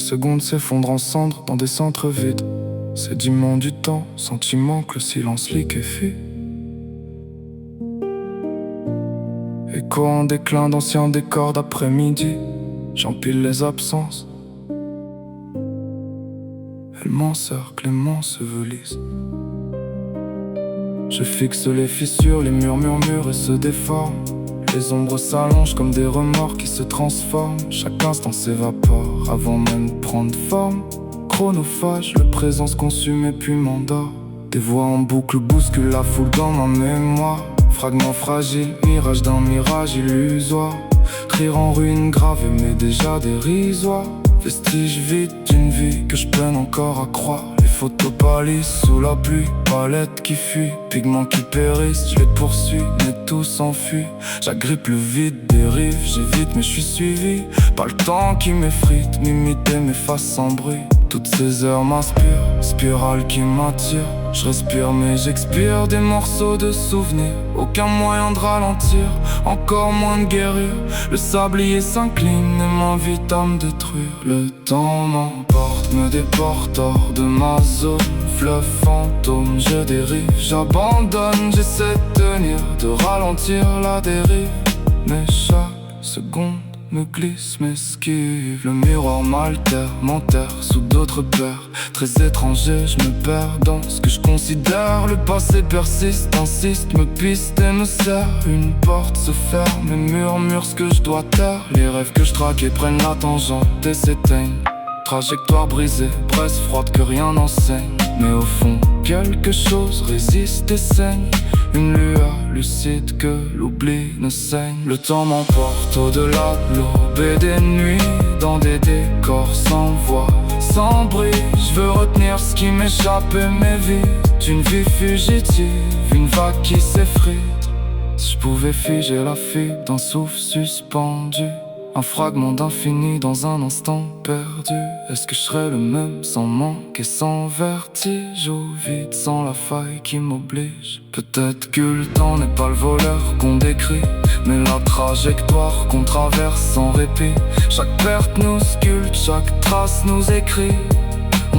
secondes s'effondrent en cendres dans des centres vides. Sédiment du temps, sentiment que le silence liquéfie. Écho en déclin d'anciens décors d'après-midi. J'empile les absences. Elles m'encerclent et m'ensevelissent. Je fixe les fissures, les murs murmurent et se déforment. Les ombres s'allongent comme des remords qui se transforment. Chaque instant s'évapore avant même de prendre forme. Chronophage, le présent se consume et puis m'endort. Des voix en boucle bousculent la foule dans ma mémoire. Fragments fragiles, mirage d'un mirage illusoire. Rire en ruine gravée mais déjà dérisoire. Vestige vide d'une vie que je peine encore à croire. Les photos pâlissent sous la pluie, palette qui fuit, pigments qui périssent, je les poursuis, mais tout s'enfuit. J'agrippe le vide des rives, j'évite mais je suis suivi. Pas le temps qui m'effrite, m'imiter m'efface sans bruit. Toutes ces heures m'inspirent, spirale qui m'attire. Je respire mais j'expire des morceaux de souvenirs. Aucun moyen de ralentir, encore moins de guérir. Le sablier s'incline et m'invite à me détruire. Le temps m'emporte, me déporte hors de ma zone. Fleuve fantôme, je dérive, j'abandonne. J'essaie de tenir, de ralentir la dérive. Mais chaque seconde me glisse, m'esquive. Le miroir m'altère, m'enterre sous d'autres peurs. Très étranger, je me perds dans ce que je considère. Le passé persiste, insiste, me piste et me serre. Une porte se ferme et murmure ce que je dois taire. Les rêves que je traquais prennent la tangente et s'éteignent. Trajectoire brisée, presse froide que rien n'enseigne. Mais au fond, quelque chose résiste et saigne. Une lueur lucide que l'oubli ne saigne. Le temps m'emporte au-delà de l'aube et des nuits. Dans des décors sans voix, sans bruit. Je veux retenir ce qui m'échappe et m'évite. Une vie fugitive, une vague qui s'effrite. Si je pouvais figer la fibre d'un souffle suspendu. Un fragment d'infini dans un instant perdu. Est-ce que je serais le même sans manque et sans vertige? Ou vide sans la faille qui m'oblige? Peut-être que le temps n'est pas le voleur qu'on décrit, mais la trajectoire qu'on traverse sans répit. Chaque perte nous sculpte, chaque trace nous écrit.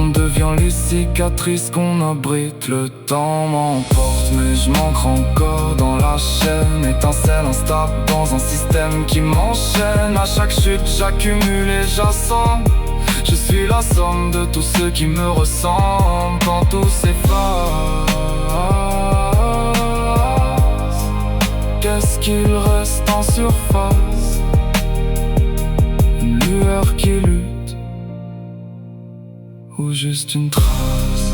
On devient les cicatrices qu'on abrite. Le temps m'emporte mais je m'ancre encore dans la chaîne. Étincelle instable dans un système qui m'enchaîne. À chaque chute j'accumule et j'assemble. Je suis la somme de tous ceux qui me ressemblent. Quand tout s'efface, qu'est-ce qu'il reste en surface? Une lueur qui lutte ou juste une trace?